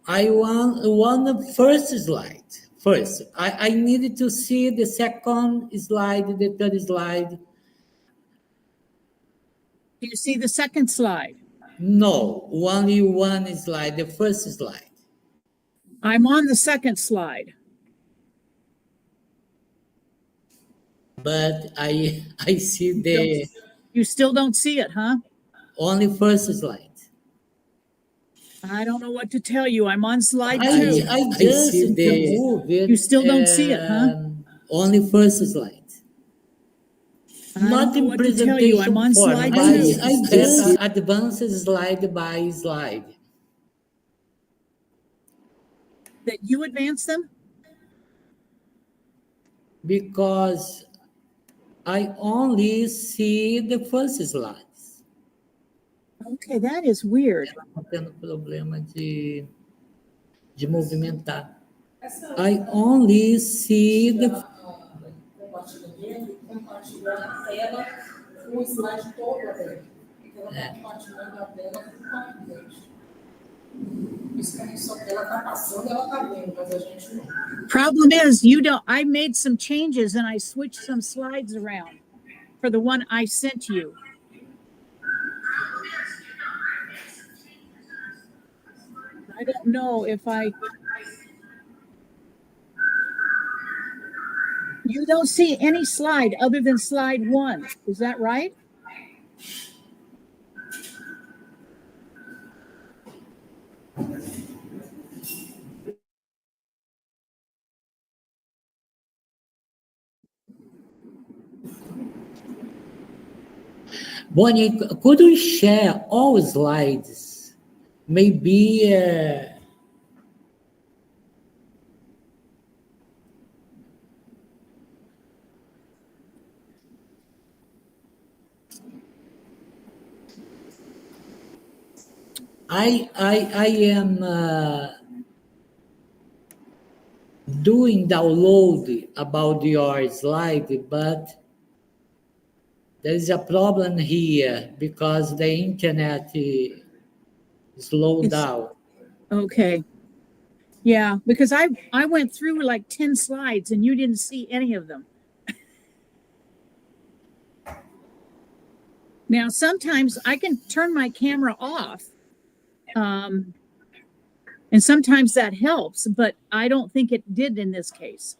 I want the first slide. First, I needed to see the second slide, the third slide. Do you see the second slide? No, only one slide, the first slide. I'm on the second slide. But I see the You still don't see it, huh? only first slide. I don't know what to tell you. I'm on slide I two. just move it. You still don't see it, huh? Only first slide. I Not don't know in what to tell you. I'm on presentation form. slide two. I just advance slide by slide. That you advance them? Because I only see the first slides. Okay, that is weird. Estou tendo problema de movimentar. I only see the compartilhando a tela, o slide todo dela. Então, ela está compartilhando a tela com a gente. Isso que a gente só ela está passando, ela está vendo, mas a gente não. Problem is, you don't. I made some changes and I switched some slides around for the one I sent you. I don't know if I. You don't see any slide other than slide one. Is that right? Bonnie, could you share all slides? Maybe I am doing download about your slide, but there is a problem here because the internet slowed down. Okay. Yeah, because I went through like 10 slides and you didn't see any of them. Now, sometimes I can turn my camera off. And sometimes that helps, but I don't think it did in this case.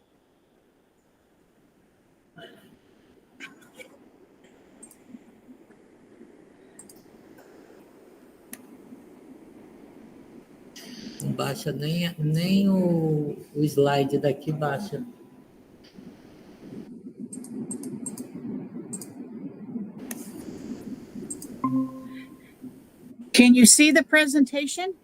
Não baixa nem o slide daqui baixa. Can you see the presentation?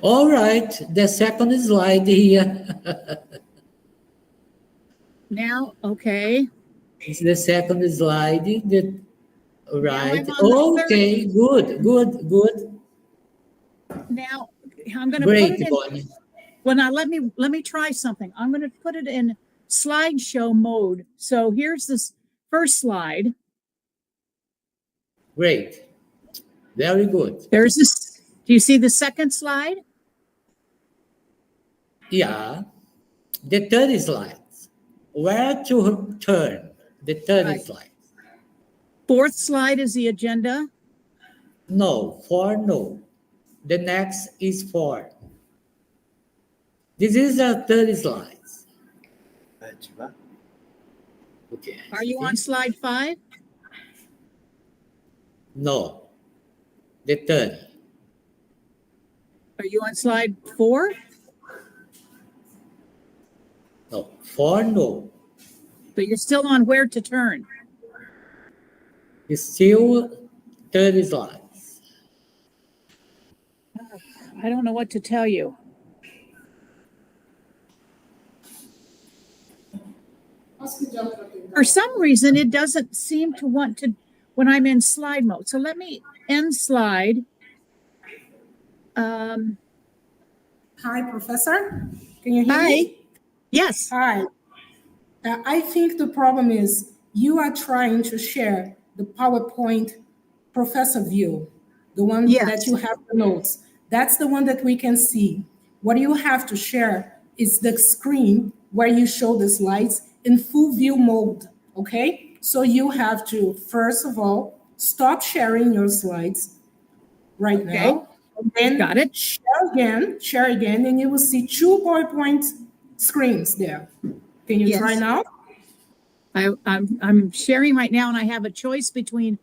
All right, the second slide here. Now, okay. It's the second slide. Right. Okay, Good. Now I'm going to Great, put it in. Bonnie. Well, now let me try something. I'm going to put it in slideshow mode. So here's this first slide. Great. Very good. There's this. Do you see the second slide? Yeah. The third slide. Where to turn? The third slide. Fourth slide is the agenda. No, 4 no. The next is 4. This is the third slide. Okay. Are you on slide 5? No. The third. Are you on slide 4? No. 4 no. But you're still on where to turn. It's still third slide. I don't know what to tell you. For some reason, it doesn't seem to want to when I'm in slide mode. So let me end slide. Hi, Professor. Can you hear me? Yes. Hi. I think the problem is you are trying to share the PowerPoint professor view, the one Yes. that you have the notes. That's the one that we can see. What you have to share is the screen where you show the slides in full view mode, okay? So you have to, first of all, stop sharing your slides right Okay. now. And then Got it. share again, and you will see 2 PowerPoint screens there. Can you try Yes. now? I'm sharing right now, and I have a choice between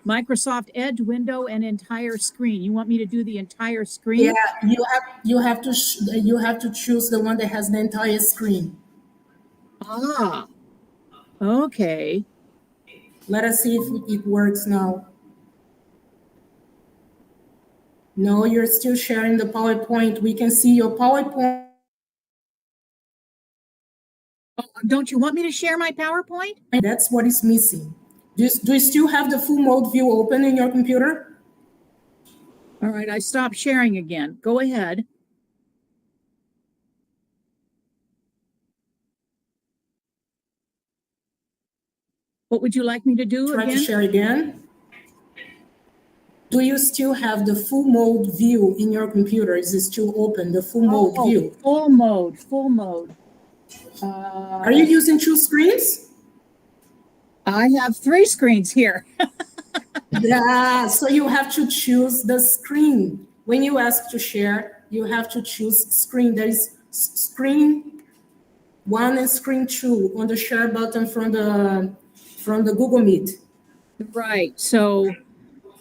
Microsoft Edge window and entire screen. You want me to do the entire screen? Yeah, you have to choose the one that has the entire screen. Ah, okay. Let us see if it works now. No, you're still sharing the PowerPoint. We can see your PowerPoint. Don't you want me to share my PowerPoint? That's what is missing. Do you still have the full mode view open in your computer? All right, I stopped sharing again. Go ahead. What would you like me to do Try to again? share again. Do you still have the full mode view in your computer? Is it still open, the full mode view? Full mode, full mode. Are you using 2 screens? I have 3 screens here. Yeah, so you have to choose the screen. When you ask to share, you have to choose screen. There is screen 1 and screen 2 on the share button from the Google Meet. Right. So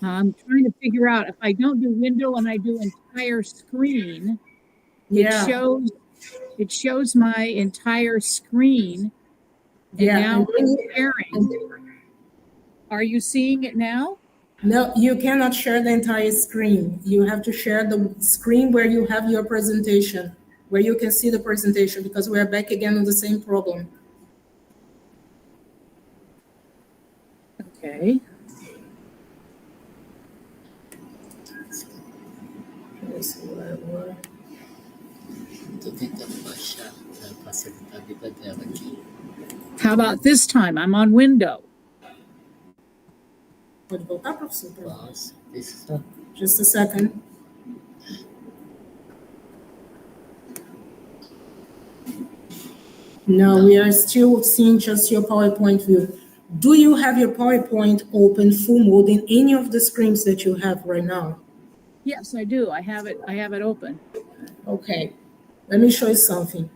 I'm trying to figure out if I don't do window and I do entire screen, Yeah. it shows my entire screen. And Yeah. now And it's sharing. Are you seeing it now? no, you cannot share the entire screen. You have to share the screen where you have your presentation, where you can see the presentation, because we are back again on the same problem. Okay. Tô tentando baixar para facilitar a vida dela aqui. How about this time? I'm on window. Pode voltar, professor? Posso? Isso. Just a second. No, we are still seeing just your PowerPoint view. Do you have your PowerPoint open full mode in any of the screens that you have right now? Yes, I do. I have it open. Okay, let me show you something.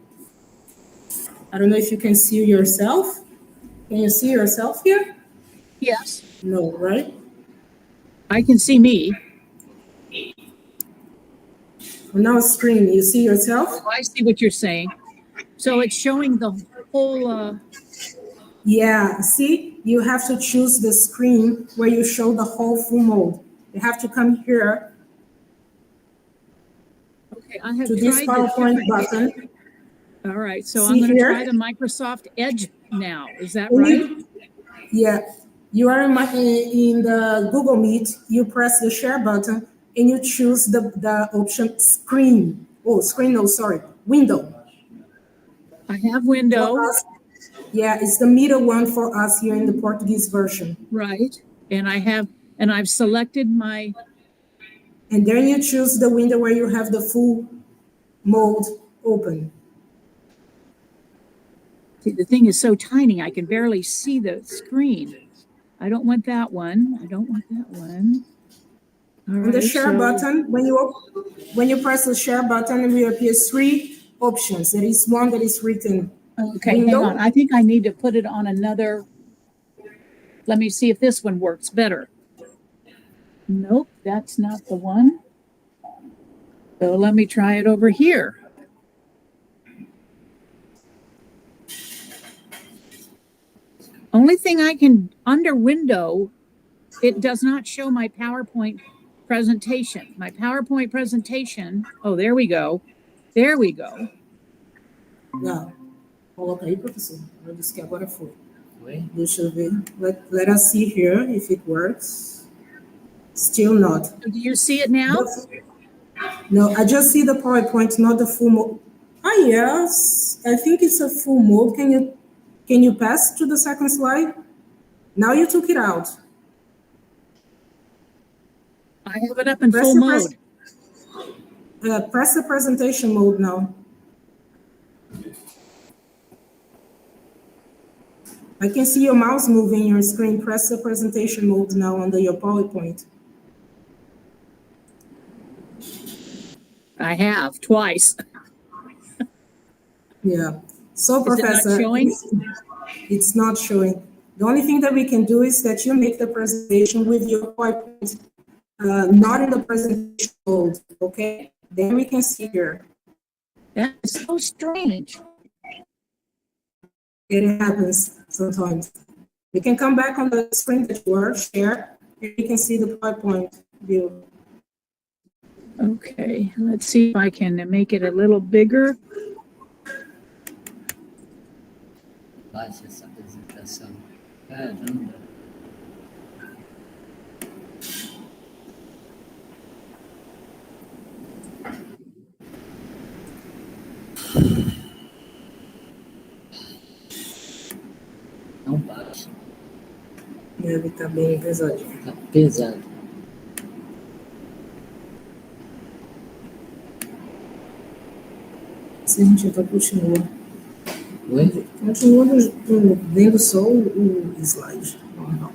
I don't know if you can see yourself. Can you see yourself here? Yes. No, right? I can see me. On our screen, you see yourself? Oh, I see what you're saying. So it's showing the whole. Yeah, see, you have to choose the screen where you show the whole full mode. You have to come here Okay, I have to this PowerPoint button. All right, so See I'm going to here? try the Microsoft Edge now. Is that right? Yeah, you are in the Google Meet, you press the share button and you choose the option screen. Oh, screen, no, sorry, window. I have window. For us, yeah, it's the middle one for us here in the Portuguese version. Right, and I've selected my. And then you choose the window where you have the full mode open. See, the thing is so tiny, I can barely see the screen. I don't want that one. I don't want that one. All On right, the share button, when you press the share button, it will appear 3 options. There is one that is written okay, window. hang on. I think I need to put it on another. Let me see if this one works better. Nope, that's not the one. So let me try it over here. Only thing I can, under window, it does not show my PowerPoint presentation. My PowerPoint presentation, oh, there we go. There we go. Yeah. Coloca aí, professor. Eu disse que agora foi. Deixa eu ver. Let us see here if it works. Still not. Do you see it now? No, I just see the PowerPoint, not the full mode. Yes, I think it's a full mode. Can you pass to the second slide? Now you took it out. I have it up in Press full the mode. Press the presentation mode now. I can see your mouse moving your screen. Press the presentation mode now under your PowerPoint. I have twice. Yeah. So, Is it not Professor, showing? it's not showing. The only thing that we can do is that you make the presentation with your PowerPoint, not in the presentation mode, okay? Then we can see here. That's so strange. It happens sometimes. You can come back on the screen that you were, share, and you can see the PowerPoint view. Okay, let's see if I can make it a little bigger. Baixa essa apresentação. Caramba. Não baixa. Deve estar bem pesadinho. Tá pesado. Se a gente já continua. Oi? Continua vendo só o slide. Normal.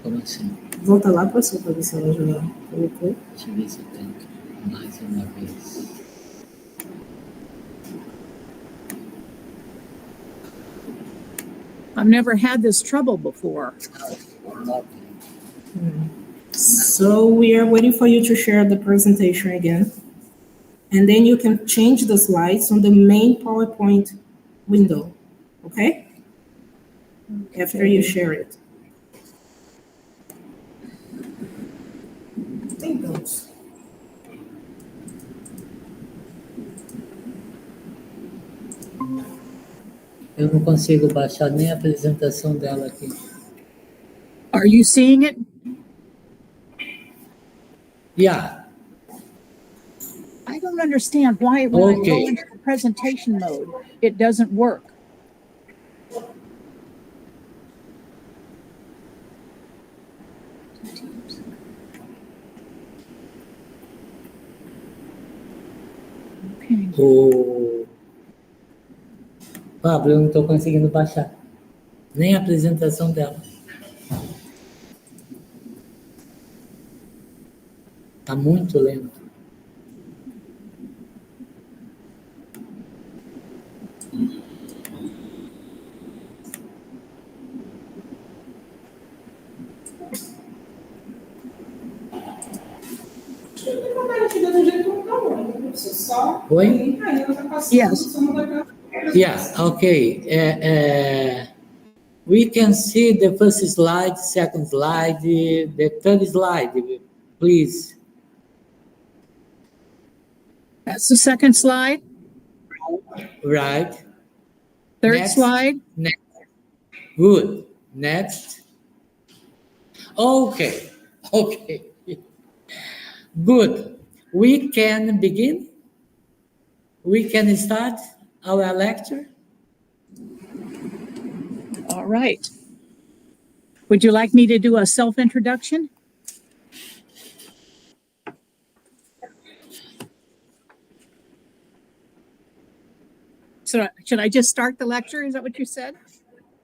Como assim? Volta lá para sua ver se ela já colocou. Deixa eu ver se eu tenho mais uma vez. I've never had this trouble before. So we are waiting for you to share the presentation again. And then you can change the slides on the main PowerPoint window, okay? After you share it. Então. Eu não consigo baixar nem a apresentação dela aqui. Are you seeing it? Yeah. I don't understand why when I go Okay. into the presentation mode, it doesn't work. Okay. O Pablo, eu não estou conseguindo baixar nem a apresentação dela. Está muito lento. Oi? Yes. Yeah, okay. We can see the first slide, second slide, the third slide, please. That's the second slide. Right. Third Next. slide. Next. Good. Next. Okay. Okay. Good. We can begin. We can start our lecture. All right. Would you like me to do a self-introduction? So should I just start the lecture? Is that what you said?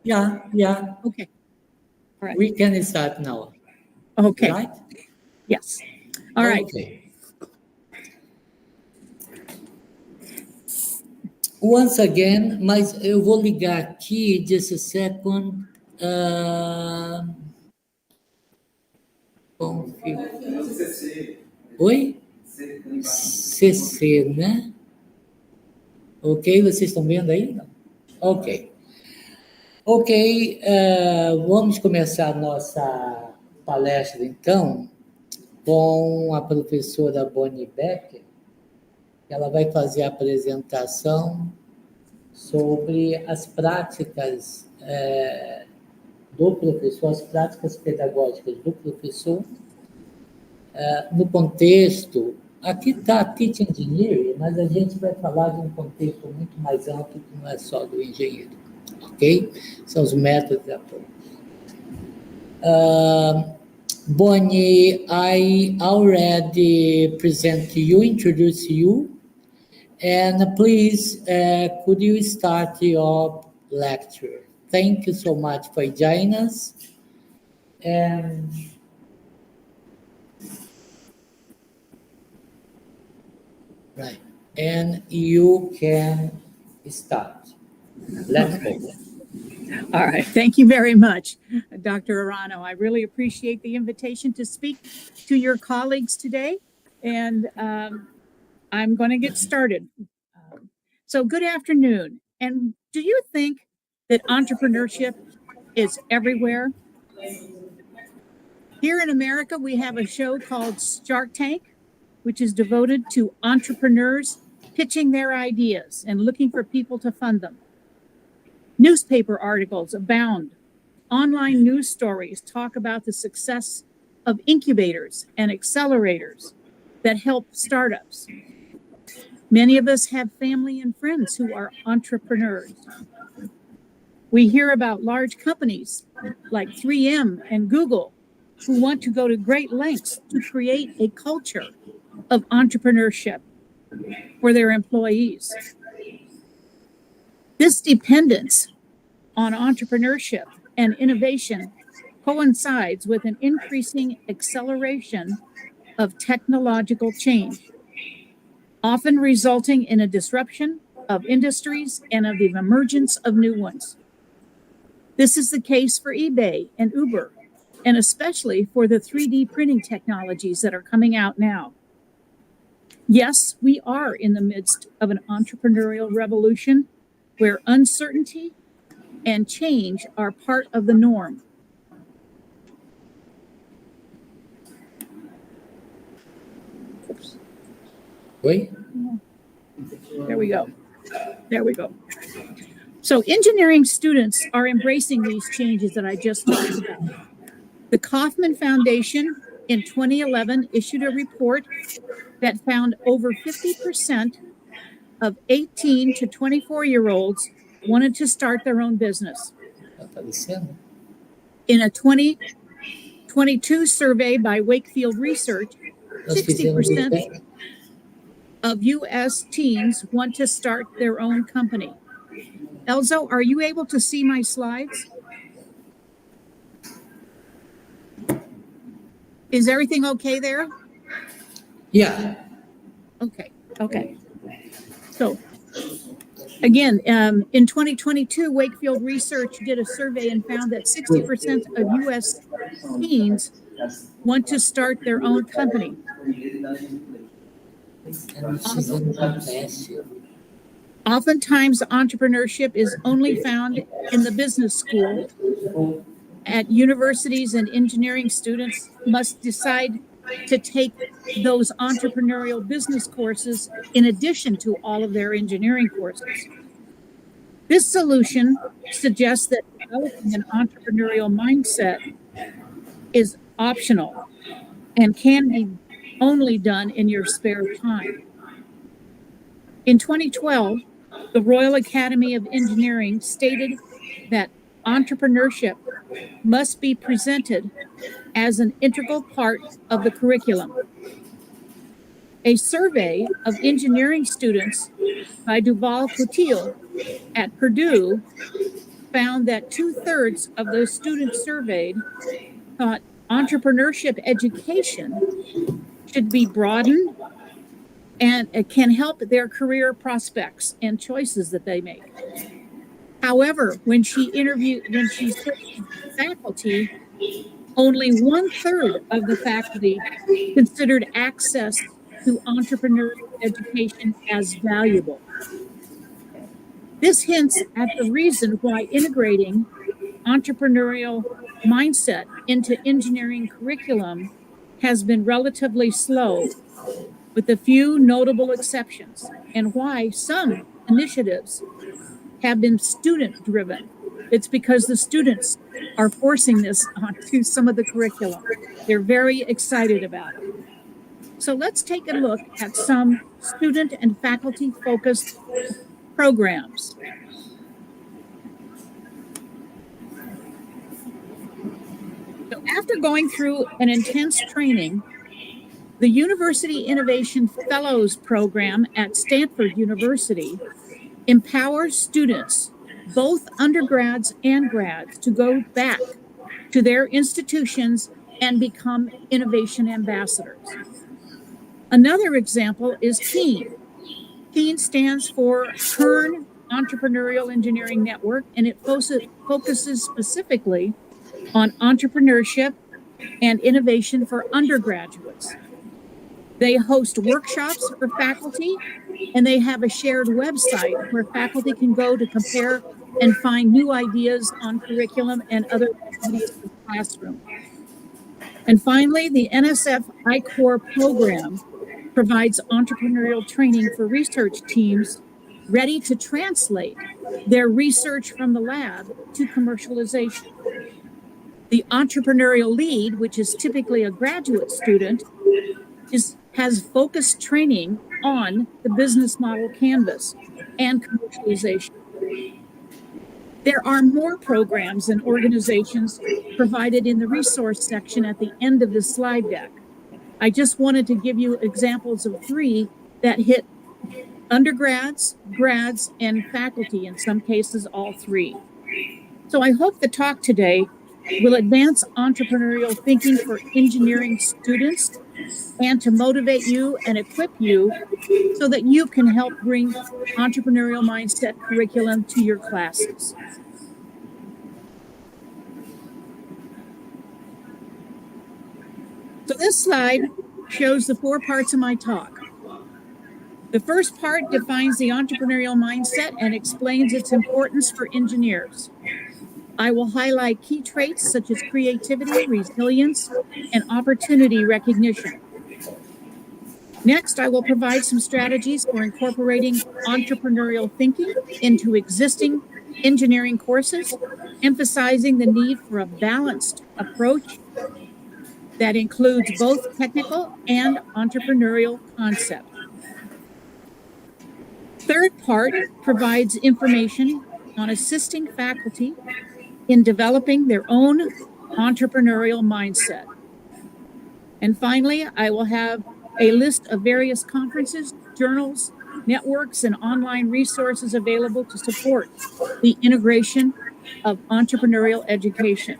Yeah. Okay. All right. We can start now. Okay. Right? Yes. All right. Okay. Once again, mas eu vou ligar aqui, just a second. Oi? CC, né? Ok, vocês estão vendo aí? Não? Ok. Ok, vamos começar a nossa palestra, então, com a professora Bonnie Becker. Ela vai fazer a apresentação sobre as práticas do professor, as práticas pedagógicas do professor, no contexto aqui está Teaching Engineering, mas a gente vai falar de um contexto muito mais amplo que não é só do engenheiro, ok? São os métodos de apoio. Bonnie, I already present to you, introduce you, and please, could you start your lecture? Thank you so much for joining us. And right, and you can start. Let's go. All right. Thank you very much, Dr. Arano. I really appreciate the invitation to speak to your colleagues today. And I'm going to get started. So good afternoon. And do you think that entrepreneurship is everywhere? Here in America, we have a show called Shark Tank, which is devoted to entrepreneurs pitching their ideas and looking for people to fund them. Newspaper articles abound. Online news stories talk about the success of incubators and accelerators that help startups. Many of us have family and friends who are entrepreneurs. We hear about large companies like 3M and Google who want to go to great lengths to create a culture of entrepreneurship for their employees. This dependence on entrepreneurship and innovation coincides with an increasing acceleration of technological change, often resulting in a disruption of industries and of the emergence of new ones. This is the case for eBay and Uber, and especially for the 3D printing technologies that are coming out now. Yes, we are in the midst of an entrepreneurial revolution where uncertainty and change are part of the norm. Oops. Wait. There we go. There we go. So engineering students are embracing these changes that I just talked about. The Kauffman Foundation in 2011 issued a report that found over 50% of 18 to 24-year-olds wanted to start their own business. In a 2022 survey by Wakefield Research, 60% of U.S. teens want to start their own company. Elzo, are you able to see my slides? Is everything okay there? Yeah. Okay. So, again, in 2022, Wakefield Research did a survey and found that 60% of U.S. teens want to start their own company. Oftentimes, entrepreneurship is only found in the business school. At universities, and engineering students must decide to take those entrepreneurial business courses in addition to all of their engineering courses. This solution suggests that developing an entrepreneurial mindset is optional and can be only done in your spare time. In 2012, the Royal Academy of Engineering stated that entrepreneurship must be presented as an integral part of the curriculum. A survey of engineering students by Duval Coutil at Purdue found that 2/3 of those students surveyed thought entrepreneurship education should be broadened and it can help their career prospects and choices that they make. However, when she searched faculty, only 1/3 of the faculty considered access to entrepreneurial education as valuable. This hints at the reason why integrating entrepreneurial mindset into engineering curriculum has been relatively slow, with a few notable exceptions, and why some initiatives have been student-driven. It's because the students are forcing this onto some of the curriculum. They're very excited about it. So let's take a look at some student and faculty focused programs. So after going through an intense training, the University Innovation Fellows Program at Stanford University empowers students, both undergrads and grads, to go back to their institutions and become innovation ambassadors. Another example is KEEN. KEEN stands for Kern Entrepreneurial Engineering Network, and it focuses specifically on entrepreneurship and innovation for undergraduates. They host workshops for faculty, and they have a shared website where faculty can go to compare and find new ideas on curriculum and other activities for the classroom. And finally, the NSF I-Corps program provides entrepreneurial training for research teams ready to translate their research from the lab to commercialization. The entrepreneurial lead, which is typically a graduate student, has focused training on the business model canvas and commercialization. There are more programs and organizations provided in the resource section at the end of this slide deck. I just wanted to give you examples of 3 that hit undergrads, grads, and faculty, in some cases all 3. So I hope the talk today will advance entrepreneurial thinking for engineering students and to motivate you and equip you so that you can help bring entrepreneurial mindset curriculum to your classes. So this slide shows the 4 parts of my talk. The first part defines the entrepreneurial mindset and explains its importance for engineers. I will highlight key traits such as creativity, resilience, and opportunity recognition. Next, I will provide some strategies for incorporating entrepreneurial thinking into existing engineering courses, emphasizing the need for a balanced approach that includes both technical and entrepreneurial concepts. Third part provides information on assisting faculty in developing their own entrepreneurial mindset. And finally, I will have a list of various conferences, journals, networks, and online resources available to support the integration of entrepreneurial education.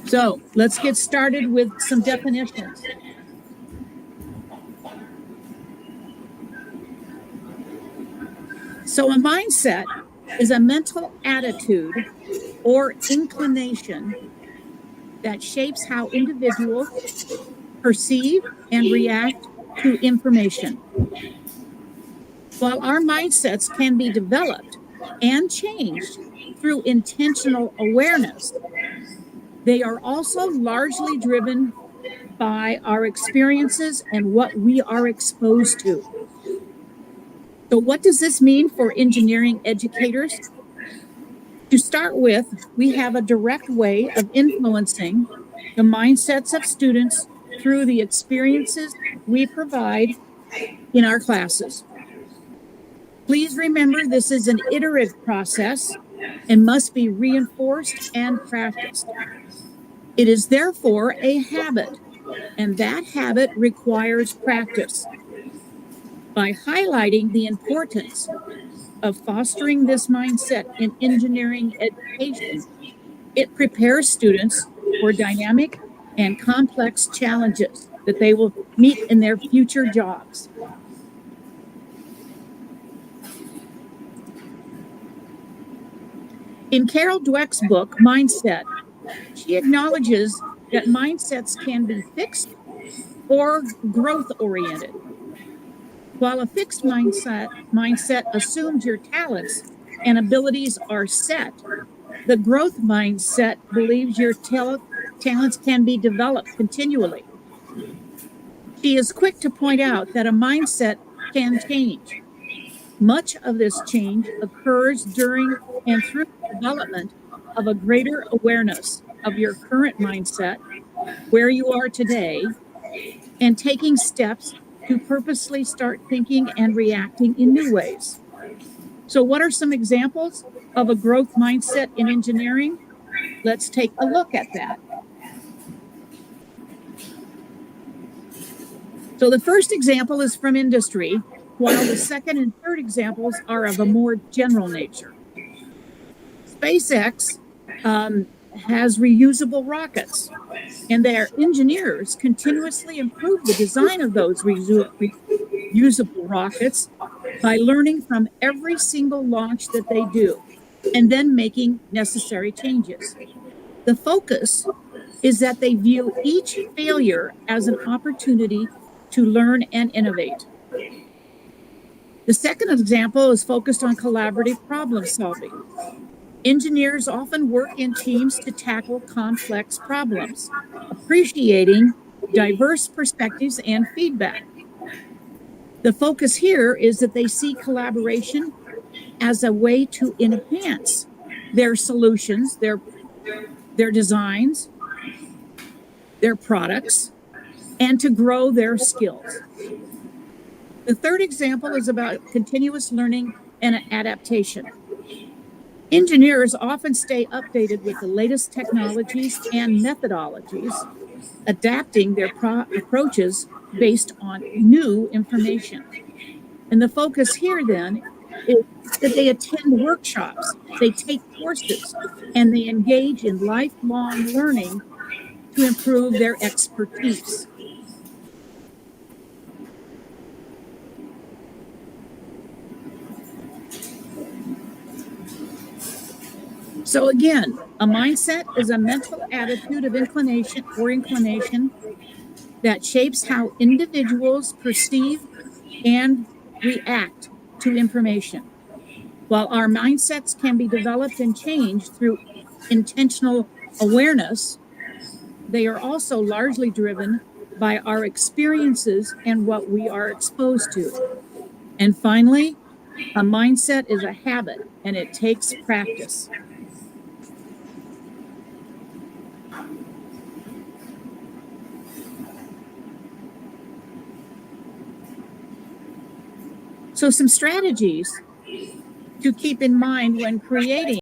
So let's get started with some definitions. So a mindset is a mental attitude or inclination that shapes how individuals perceive and react to information. While our mindsets can be developed and changed through intentional awareness, they are also largely driven by our experiences and what we are exposed to. So what does this mean for engineering educators? To start with, we have a direct way of influencing the mindsets of students through the experiences we provide in our classes. Please remember this is an iterative process and must be reinforced and practiced. It is therefore a habit, and that habit requires practice. By highlighting the importance of fostering this mindset in engineering education, it prepares students for dynamic and complex challenges that they will meet in their future jobs. In Carol Dweck's book, Mindset, she acknowledges that mindsets can be fixed or growth-oriented. While a fixed mindset assumes your talents and abilities are set, the growth mindset believes your talents can be developed continually. She is quick to point out that a mindset can change. Much of this change occurs during and through the development of a greater awareness of your current mindset, where you are today, and taking steps to purposely start thinking and reacting in new ways. So what are some examples of a growth mindset in engineering? Let's take a look at that. So the first example is from industry, while the second and third examples are of a more general nature. SpaceX has reusable rockets, and their engineers continuously improve the design of those reusable rockets by learning from every single launch that they do and then making necessary changes. The focus is that they view each failure as an opportunity to learn and innovate. The second example is focused on collaborative problem solving. Engineers often work in teams to tackle complex problems, appreciating diverse perspectives and feedback. The focus here is that they see collaboration as a way to enhance their solutions, their designs, their products, and to grow their skills. The third example is about continuous learning and adaptation. Engineers often stay updated with the latest technologies and methodologies, adapting their approaches based on new information. And the focus here then is that they attend workshops, they take courses, and they engage in lifelong learning to improve their expertise. So again, a mindset is a mental attitude of inclination that shapes how individuals perceive and react to information. While our mindsets can be developed and changed through intentional awareness, they are also largely driven by our experiences and what we are exposed to. And finally, a mindset is a habit, and it takes practice. So some strategies to keep in mind when creating